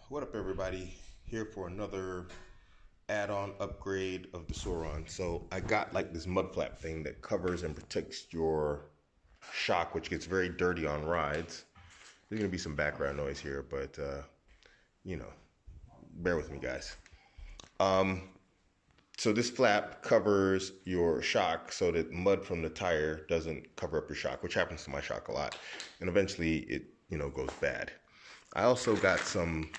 What up, everybody? Here for another add-on upgrade of the Sauron. So I got like this mud flap thing that covers and protects your shock, which gets very dirty on rides. There's gonna be some background noise here, but you know, bear with me, guys. So this flap covers your shock so that mud from the tire doesn't cover up your shock, which happens to my shock a lot, and eventually it goes bad. I also got some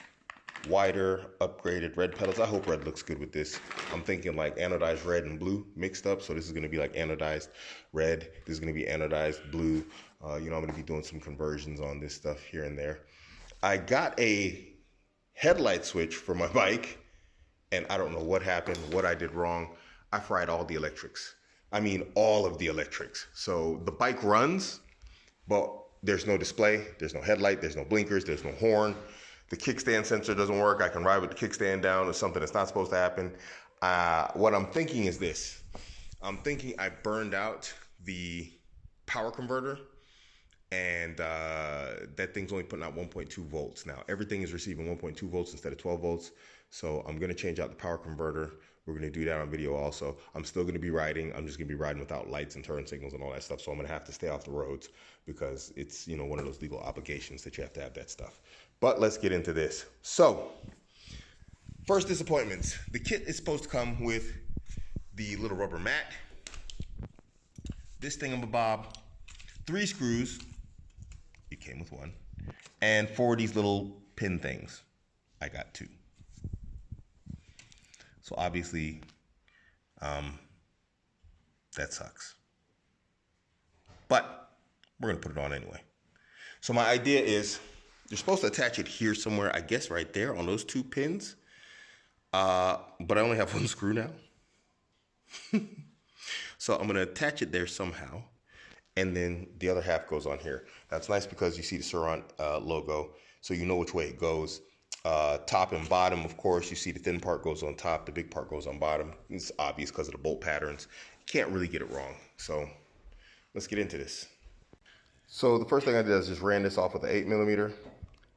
wider upgraded red pedals. I hope red looks good with this. I'm thinking like anodized red and blue mixed up. So this is going to be like anodized red. This is going to be anodized blue. I'm going to be doing some conversions on this stuff here and there. I got a headlight switch for my bike, and I don't know what happened, what I did wrong. I fried all the electrics. I mean, all of the electrics. So the bike runs, but there's no display, there's no headlight, there's no blinkers, there's no horn. The kickstand sensor doesn't work. I can ride with the kickstand down or something that's not supposed to happen. What I'm thinking is this. I'm thinking I burned out the power converter, and that thing's only putting out 1.2 volts. Now, everything is receiving 1.2 volts instead of 12 volts. So I'm going to change out the power converter. We're going to do that on video also. I'm still going to be riding. I'm just going to be riding without lights and turn signals and all that stuff. So I'm going to have to stay off the roads because it's, one of those legal obligations that you have to have that stuff. But let's get into this. So first disappointments. The kit is supposed to come with the little rubber mat, this thingamabob, 3 screws. It came with 1. And 4 of these little pin things. I got 2. So obviously, that sucks. But we're gonna put it on anyway. So my idea is, you're supposed to attach it here somewhere, I guess right there on those 2 pins. But I only have 1 screw now. So I'm gonna attach it there somehow. And then the other half goes on here. That's nice because you see the Sauron logo, so you know which way it goes. Top and bottom, of course, you see the thin part goes on top, the big part goes on bottom. It's obvious because of the bolt patterns. Can't really get it wrong. So let's get into this. So the first thing I did is just ran this off with an 8mm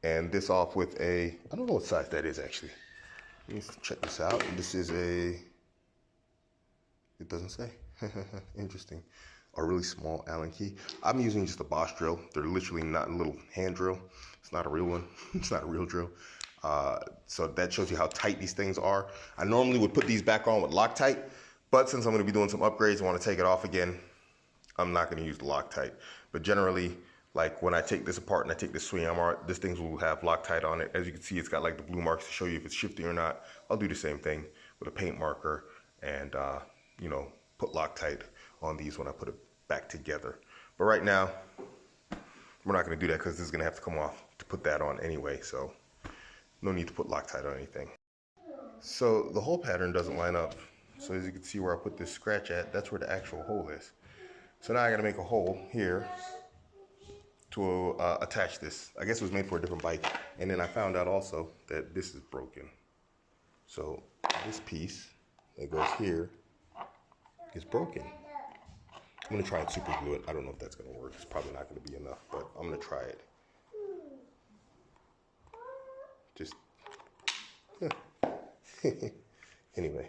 and this off with a, I don't know what size that is actually. Let me check this out. This is a, it doesn't say. Interesting. A really small Allen key. I'm using just a Bosch drill. They're literally not a little hand drill. It's not a real one. It's not a real drill. So that shows you how tight these things are. I normally would put these back on with Loctite, but since I'm going to be doing some upgrades, I want to take it off again. I'm not going to use the Loctite. But generally, like when I take this apart and I take this swing arm apart, this thing will have Loctite on it. As you can see, it's got like the blue marks to show you if it's shifting or not. I'll do the same thing with a paint marker and, put Loctite on these when I put it back together. But right now, we're not going to do that because this is going to have to come off to put that on anyway. So no need to put Loctite on anything. So the hole pattern doesn't line up. So as you can see where I put this scratch at, that's where the actual hole is. So now I got to make a hole here to attach this. I guess it was made for a different bike. And then I found out also that this is broken. So this piece that goes here is broken. I'm gonna try and super glue it. I don't know if that's gonna work. It's probably not gonna be enough, but I'm gonna try it. Just, anyway.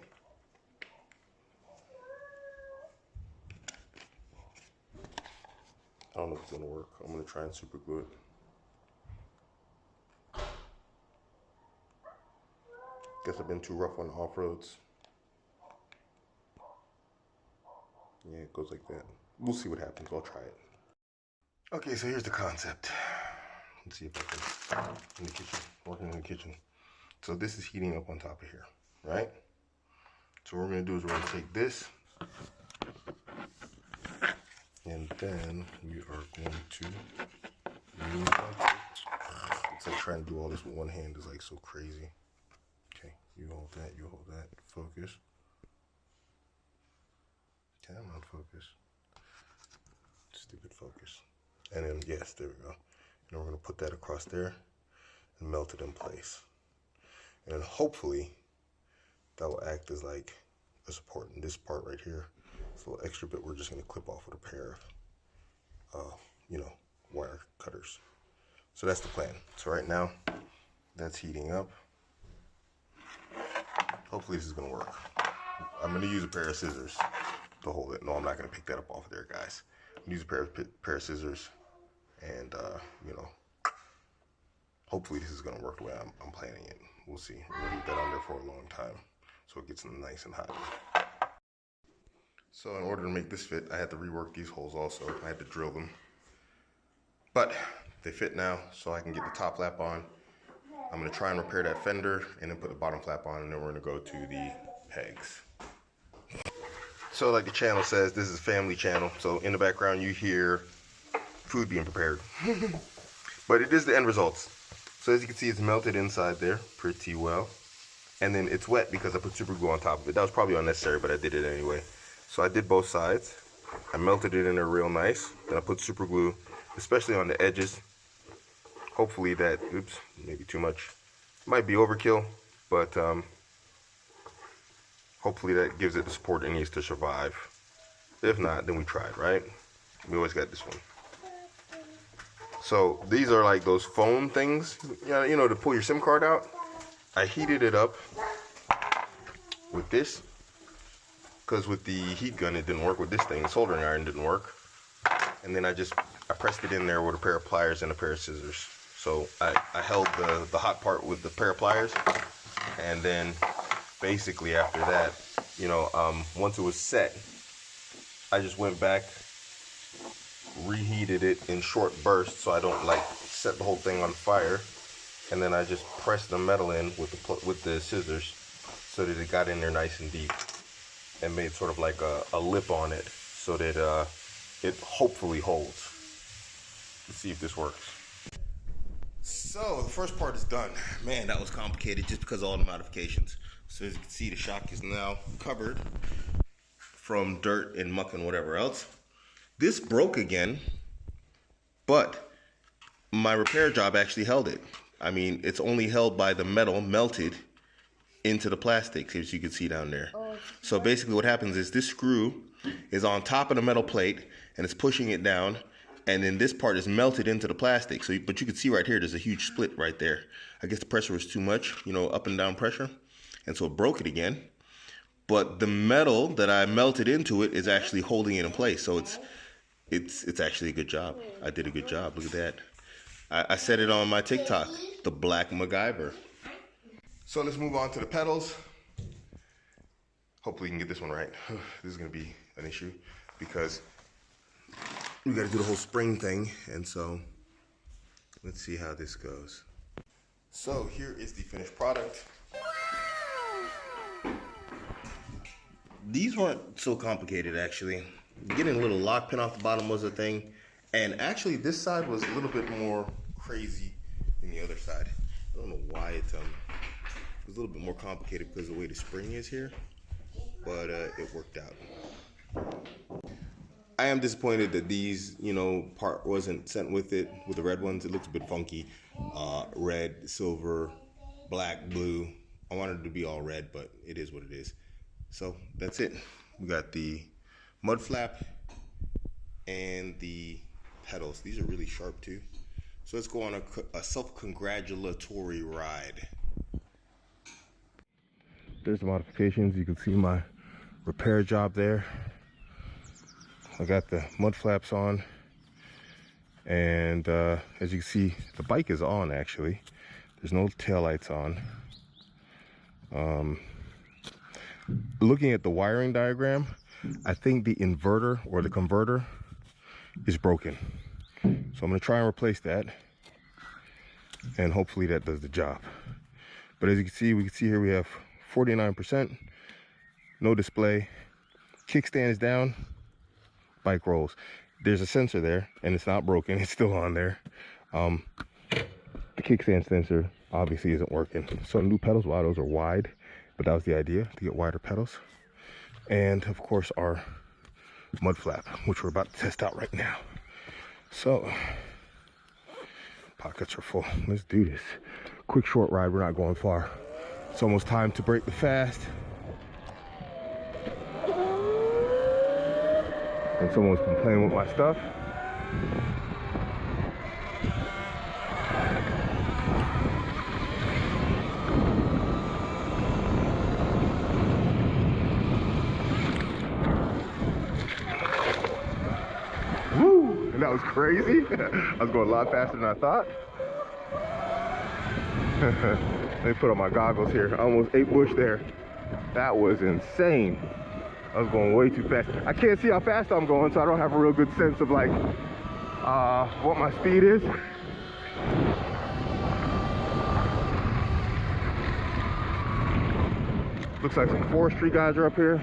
I don't know if it's gonna work. I'm gonna try and super glue it. Guess I've been too rough on the off-roads. Yeah, it goes like that. We'll see what happens. I'll try it. Okay, so here's the concept. Let's see if I can, in the kitchen, working in the kitchen. So this is heating up on top of here, right? So what we're gonna do is we're gonna take this, and then we are going to move it. It's like trying to do all this with one hand is like so crazy. Okay, you hold that, focus. Okay, I'm on focus. Stupid focus. And then, yes, there we go. And we're going to put that across there and melt it in place. And then hopefully that will act as like a support. And this part right here, this little extra bit, we're just going to clip off with a pair of, wire cutters. So that's the plan. So right now, That's heating up. Hopefully this is gonna work. I'm gonna use a pair of scissors to hold it. No, I'm not gonna pick that up off of there, guys. I'm gonna use a pair of scissors, and you know, hopefully this is gonna work the way I'm planning it. We'll see. We're gonna leave that on there for a long time so it gets nice and hot. So in order to make this fit, I had to rework these holes also. I had to drill them. But they fit now, so I can get the top flap on. I'm gonna try and repair that fender and then put the bottom flap on, and then we're gonna go to the pegs. So like the channel says, this is a family channel. So in the background you hear food being prepared. But it is the end results. So as you can see, it's melted inside there pretty well. And then it's wet because I put super glue on top of it. That was probably unnecessary, but I did it anyway. So I did both sides. I melted it in there real nice. Then I put super glue, especially on the edges. Hopefully that, oops, maybe too much. Might be overkill, but hopefully that gives it the support it needs to survive. If not, then we tried, right? We always got this one. So these are like those foam things, you know, to pull your SIM card out. I heated it up with this, because with the heat gun it didn't work with this thing. The soldering iron didn't work. And then I pressed it in there with a pair of pliers and a pair of scissors. So I held the hot part with the pair of pliers, and then basically after that, you know, once it was set, I just went back, reheated it in short bursts so I don't like set the whole thing on fire, and then I just pressed the metal in with the scissors so that it got in there nice and deep, and made sort of like a lip on it so that it hopefully holds. Let's see if this works. So the first part is done. Man, that was complicated just because of all the modifications. So as you can see, the shock is now covered from dirt and muck and whatever else. This broke again, but my repair job actually held it. I mean, it's only held by the metal melted into the plastic, as you can see down there. So basically what happens is this screw is on top of the metal plate and it's pushing it down, and then this part is melted into the plastic. So, but you can see right here, there's a huge split right there. I guess the pressure was too much, you know, up and down pressure. And so it broke it again. But the metal that I melted into it is actually holding it in place. So it's actually a good job. I did a good job. Look at that. I said it on my TikTok, the Black MacGyver. So let's move on to the pedals. Hopefully we can get this one right. This is gonna be an issue because we gotta do the whole spring thing. And so let's see how this goes. So here is the finished product. These weren't so complicated actually. Getting a little lock pin off the bottom was a thing. And actually this side was a little bit more crazy than the other side. I don't know why it was a little bit more complicated because of the way the spring is here, but it worked out. I am disappointed that these, you know, part wasn't sent with it, with the red ones. It looks a bit funky. Red, silver, black, blue. I wanted it to be all red, but it is what it is. So that's it. We got the mud flap and the pedals. These are really sharp too. So let's go on a self-congratulatory ride. There's the modifications. You can see my repair job there. I got the mud flaps on, and as you can see, the bike is on actually. There's no taillights on. Looking at the wiring diagram, I think the inverter or the converter is broken. So I'm gonna try and replace that, and hopefully that does the job. But as you can see, we can see here we have 49%, no display, kickstand is down, bike rolls. There's a sensor there and it's not broken, it's still on there. The kickstand sensor obviously isn't working. So new pedals, wow, those are wide, but that was the idea, to get wider pedals. And of course our mud flap, which we're about to test out right now. So pockets are full. Let's do this. Quick short ride, we're not going far. It's almost time to break the fast. And someone's been playing with my stuff. That was crazy. I was going a lot faster than I thought. Let me put on my goggles here. I almost ate bush there. That was insane. I was going way too fast. I can't see how fast I'm going, so I don't have a real good sense of like what my speed is. Looks like some forestry guys are up here.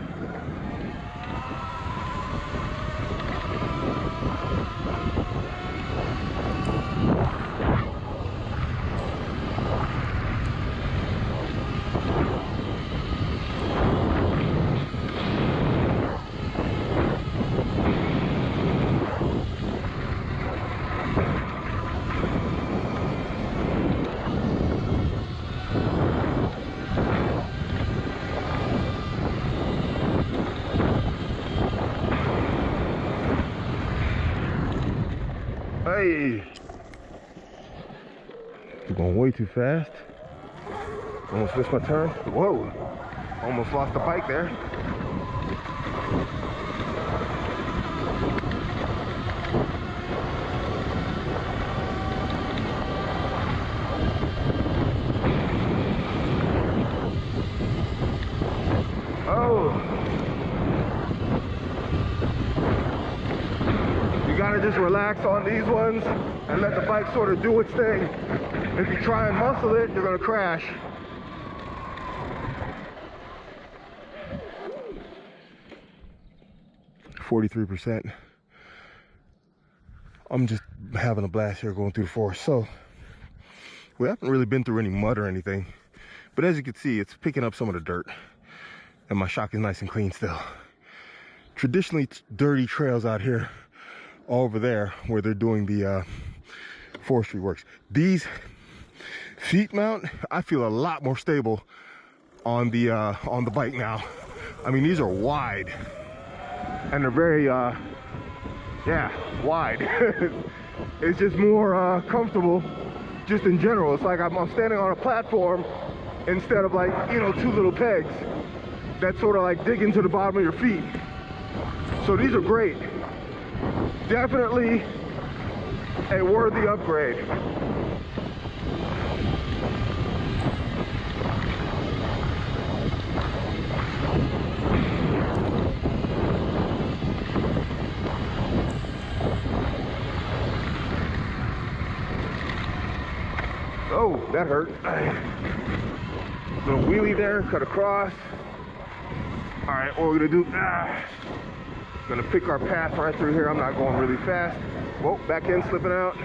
Hey, I'm going way too fast. Almost missed my turn. Whoa, almost lost the bike there. Just relax on these ones and let the bike sort of do its thing. If you try and muscle it, you're gonna crash. %. I'm just having a blast here going through the forest. So we haven't really been through any mud or anything, but as you can see, it's picking up some of the dirt and my shock is nice and clean still. Traditionally dirty trails out here over there where they're doing the forestry works. These feet mount, I feel a lot more stable on the bike now. I mean, these are wide and they're very yeah, wide. It's just more comfortable just in general. It's like I'm standing on a platform instead of like, you know, two little pegs that sort of like dig into the bottom of your feet. So these are great. Definitely a worthy upgrade. Oh, that hurt. Little wheelie there, cut across. All right, what we're gonna do, gonna pick our path right through here. I'm not going really fast. Whoa, back end slipping out.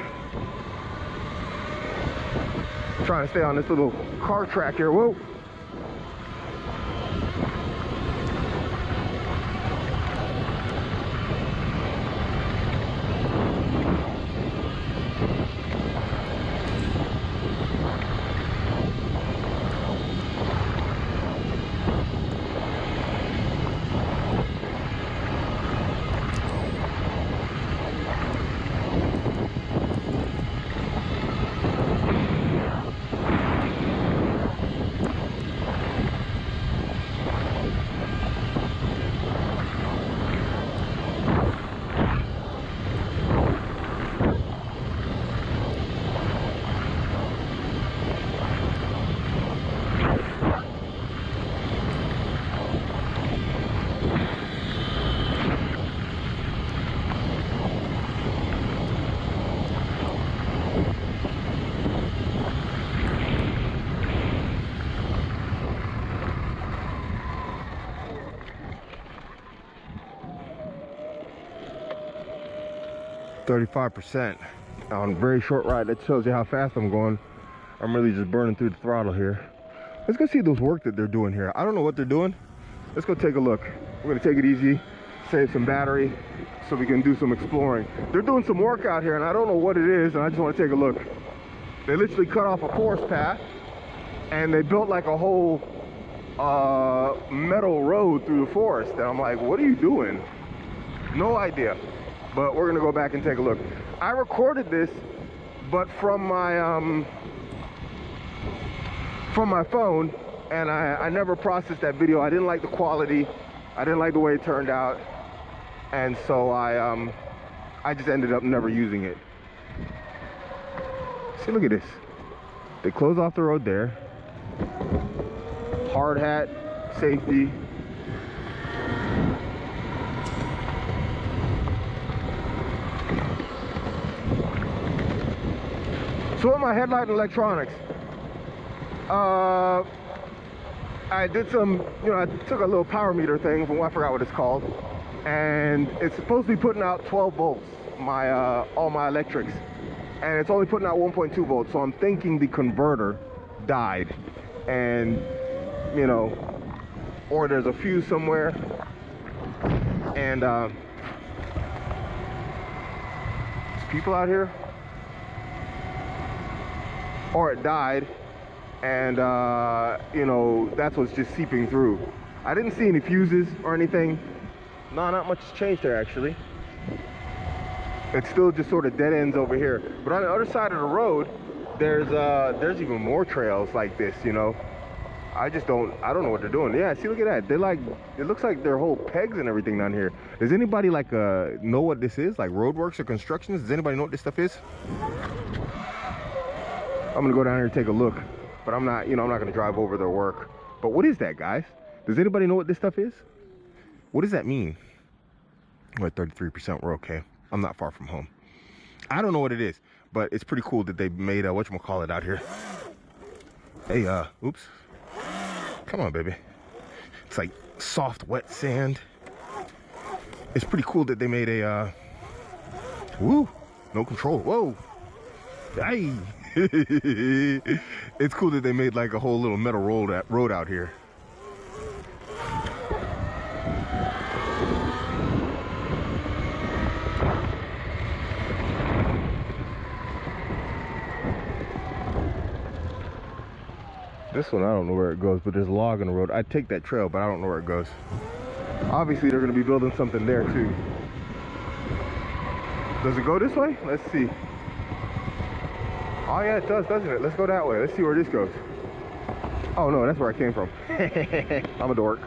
Trying to stay on this little car track here. Whoa. %. On a very short ride. That shows you how fast I'm going. I'm really just burning through the throttle here. Let's go see those work that they're doing here. I don't know what they're doing. Let's go take a look. We're gonna take it easy, save some battery so we can do some exploring. They're doing some work out here and I don't know what it is, and I just want to take a look. They literally cut off a forest path and they built like a whole metal road through the forest, and I'm like, what are you doing? No idea. But we're gonna go back and take a look. I recorded this, but from my phone, and I never processed that video. I didn't like the quality. I didn't like the way it turned out, and so I I just ended up never using it. See, look at this. They close off the road there. Hard hat, safety. So with my headlight and electronics, I did some, I took a little power meter thing from, I forgot what it's called, and it's supposed to be putting out 12 volts, all my electrics, and it's only putting out 1.2 volts. So I'm thinking the converter died, and or there's a fuse somewhere, and there's people out here, or it died, and that's what's just seeping through. I didn't see any fuses or anything. No, not much has changed there actually. It's still just sort of dead ends over here. But on the other side of the road, there's even more trails like this, I don't know what they're doing. Yeah, see, look at that. They're like, it looks like they're whole pegs and everything down here. Does anybody know what this is? Like roadworks or constructions? Does anybody know what this stuff is? I'm gonna go down here and take a look, but I'm not gonna drive over their work. But what is that, guys? Does anybody know what this stuff is? What does that mean? We're at 33%, we're okay. I'm not far from home. I don't know what it is, but it's pretty cool that they made whatchamacallit out here. Hey, oops. Come on, baby. It's like soft, wet sand. It's pretty cool that they made a, woo, no control, whoa. Hey. It's cool that they made like a whole little metal road out here. This one, I don't know where it goes, but there's a log on the road. I'd take that trail, but I don't know where it goes. Obviously, they're going to be building something there, too. Does it go this way? Let's see. Oh, yeah, it does, doesn't it? Let's go that way. Let's see where this goes. Oh, no, that's where I came from. I'm a dork.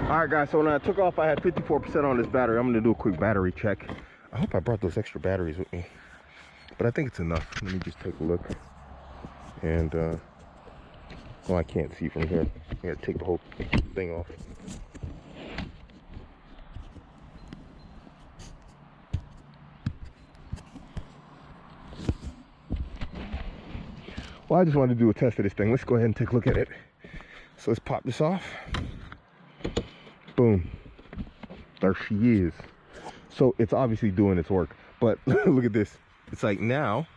Alright guys, so when I took off I had 54% on this battery. I'm going to do a quick battery check. I hope I brought those extra batteries with me, but I think it's enough. Let me just take a look. And well, I can't see from here. I gotta take the whole thing off. Well, I just wanted to do a test of this thing. Let's go ahead and take a look at it. So let's pop this off. Boom. There she is. So it's obviously doing its work. But look at this. It's like now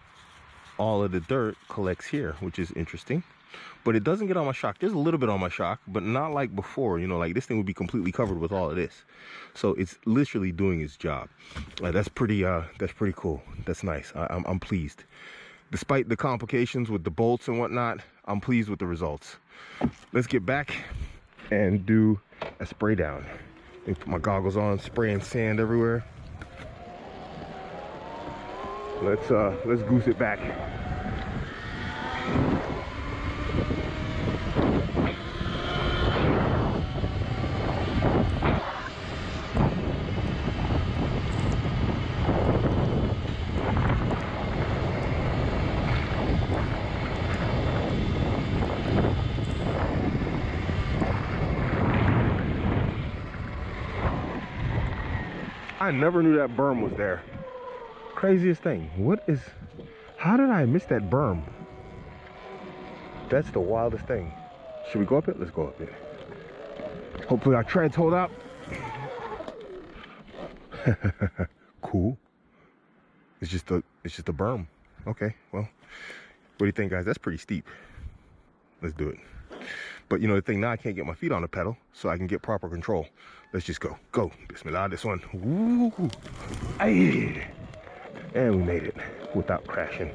all of the dirt collects here, which is interesting. But it doesn't get on my shock. There's a little bit on my shock, but not like before. Like this thing would be completely covered with all of this. So it's literally doing its job. That's pretty cool. That's nice. I'm pleased. Despite the complications with the bolts and whatnot, I'm pleased with the results. Let's get back and do a spray down. Put my goggles on, spraying sand everywhere. Let's goose it back. I never knew that berm was there. Craziest thing. How did I miss that berm? That's the wildest thing. Should we go up it? Let's go up it. Hopefully our treads hold up. Cool. It's just a berm. Okay, well, what do you think, guys? That's pretty steep. Let's do it. But the thing now, I can't get my feet on the pedal, so I can get proper control. Let's just go. Go. Bismillah, this one. Woo. Aye. And we made it without crashing.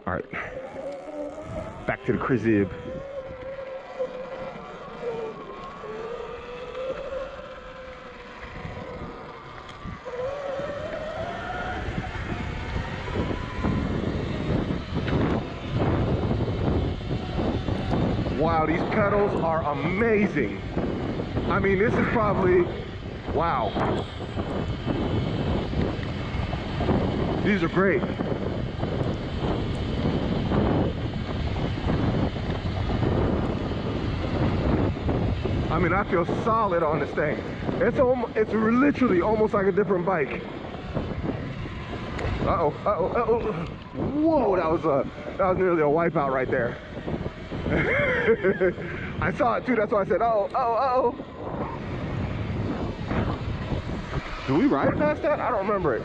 All right. Back to the crib. Wow, these pedals are amazing. I mean, this is probably, wow. These are great. I mean, I feel solid on this thing. It's literally almost like a different bike. Uh-oh, uh-oh, uh-oh. Whoa, that was nearly a wipeout right there. I saw it too, that's why I said, oh, oh, oh. Do we ride past that? I don't remember it.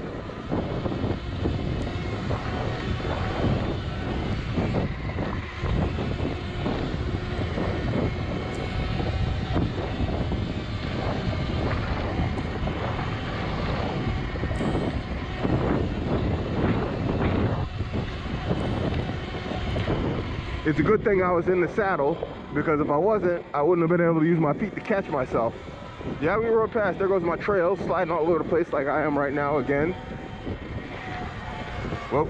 It's a good thing I was in the saddle, because if I wasn't, I wouldn't have been able to use my feet to catch myself. Yeah, we rode past. There goes my trail, sliding all over the place like I am right now again. Well,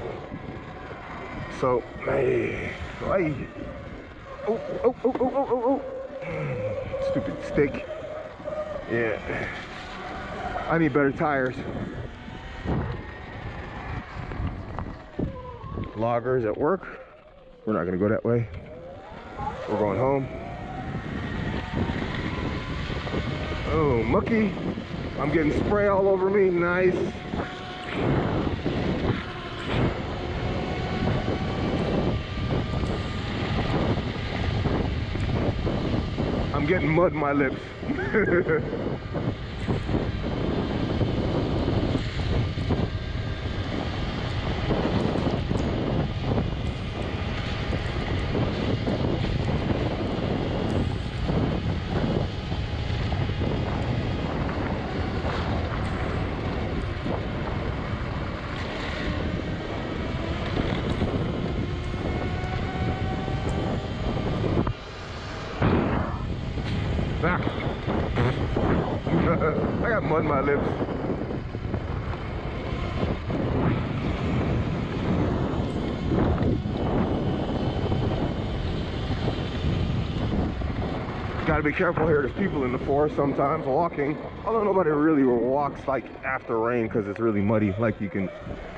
so, hey, hey. Oh, oh, oh, oh, oh, oh, oh. Stupid stick. Yeah. I need better tires. Loggers at work. We're not gonna go that way. We're going home. Oh, mucky. I'm getting spray all over me. Nice. I'm getting mud in my lips. I got mud in my lips. Gotta be careful here. There's people in the forest sometimes walking. Although nobody really walks like after rain because it's really muddy. Like you can,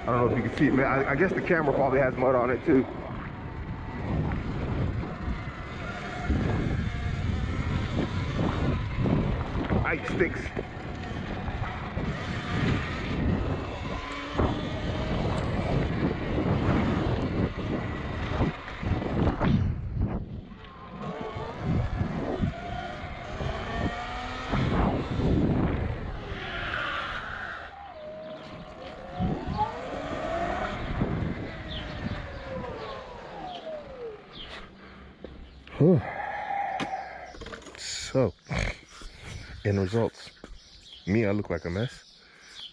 I don't know if you can see it. I guess the camera probably has mud on it too. Ice sticks. So, end results. Me, I look like a mess,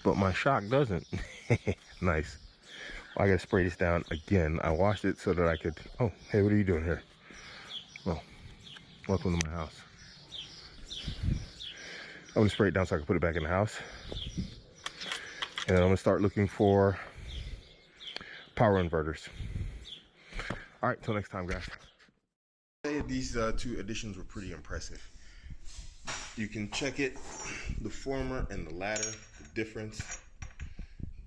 but my shock doesn't. Nice. Well, I gotta spray this down again. I washed it so that I could, oh, hey, what are you doing here? Well, welcome to my house. I'm gonna spray it down so I can put it back in the house. And then I'm gonna start looking for power inverters. All right, till next time, guys. These two additions were pretty impressive. You can check it, the former and the latter, the difference,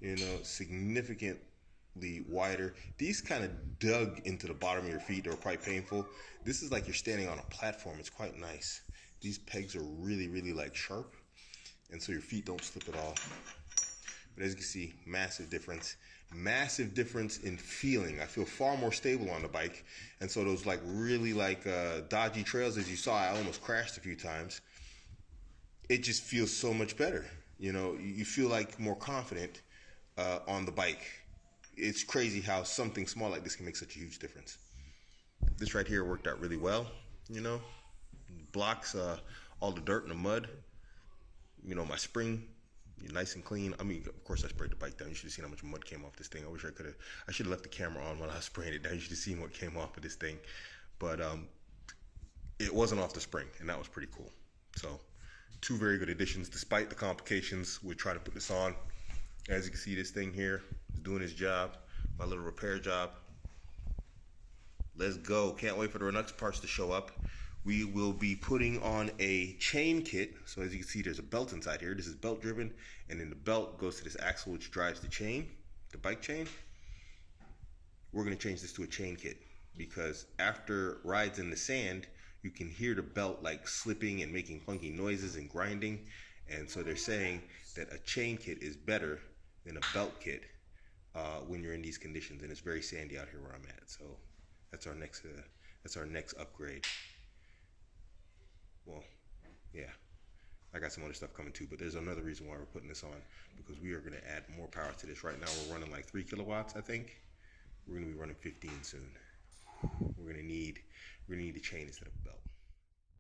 you know, significantly wider. These kind of dug into the bottom of your feet. They were quite painful. This is like you're standing on a platform. It's quite nice. These pegs are really, really like sharp, and so your feet don't slip at all. But as you can see, massive difference. Massive difference in feeling. I feel far more stable on the bike, and so those like really like dodgy trails, as you saw, I almost crashed a few times. It just feels so much better. You know, you feel like more confident on the bike. It's crazy how something small like this can make such a huge difference. This right here worked out really well. You know, blocks all the dirt and the mud. You know, my spring nice and clean. I mean, of course I sprayed the bike down. You should have seen how much mud came off this thing. I wish I could have, I should have left the camera on while I was spraying it down. You should have seen what came off of this thing. But it wasn't off the spring, and that was pretty cool. So 2 very good additions, despite the complications with trying to put this on. As you can see, this thing here is doing its job, my little repair job. Let's go. Can't wait for the next parts to show up. We will be putting on a chain kit. So as you can see, there's a belt inside here. This is belt driven, and then the belt goes to this axle which drives the chain, the bike chain. We're going to change this to a chain kit because after rides in the sand, you can hear the belt like slipping and making funky noises and grinding. And so they're saying that a chain kit is better than a belt kit when you're in these conditions. And it's very sandy out here where I'm at. So that's our next upgrade. Well, yeah, I got some other stuff coming too, but there's another reason why we're putting this on, because we are going to add more power to this. Right now we're running like 3 kilowatts, I think. We're going to be running 15 soon. We're going to need a chain instead of a belt.